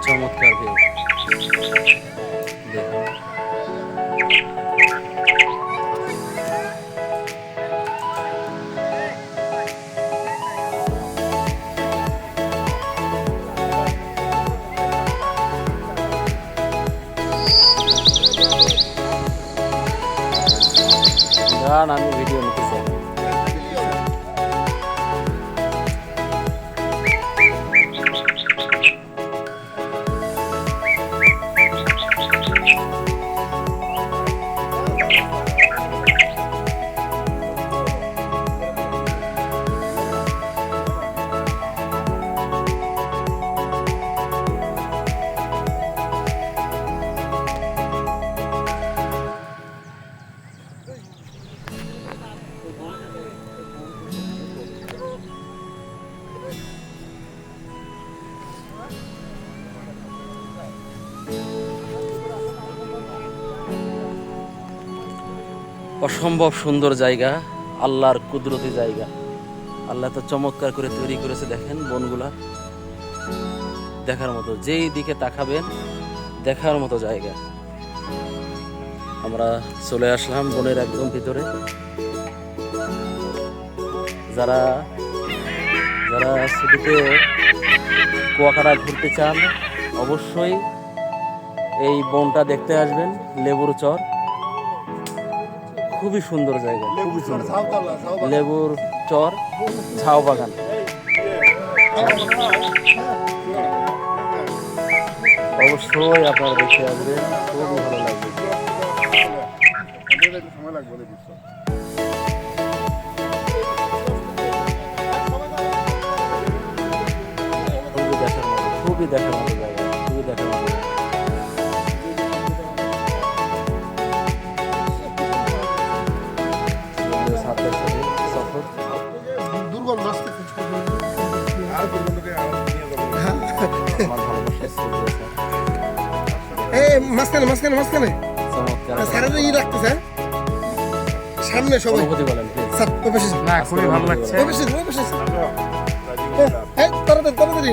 চমৎকার ভিউ দেখুন। গান আমি ভিডিও নিতে চাই। অসম্ভব সুন্দর জায়গা, আল্লাহর কুদরতি জায়গা। আল্লাহ তো চমৎকার করে তৈরি করেছে, দেখেন বনগুলা দেখার মতো, যেই দিকে তাকাবেন দেখার মতো জায়গা। আমরা চলে আসলাম বনের একদম ভিতরে। যারা যারা ছুটিতে কুয়াকাটা ঘুরতে চান অবশ্যই এই বনটা দেখতে আসবেন। লেবুর চর, খুবই সুন্দর জায়গা, খুবই সুন্দর। লেবুর চর, ঝাউ বাগান। অবশ্যই আপনারা দেখতে আসবেন, খুবই ভালো লাগবে। খুবই দেখার মতো জায়গা, খুবই দেখার মতো জায়গা। মাঝখানে মাঝখানে মাঝখানে সামনে সবাই বলেন খুবই ভালো লাগছে। তাড়াতাড়ি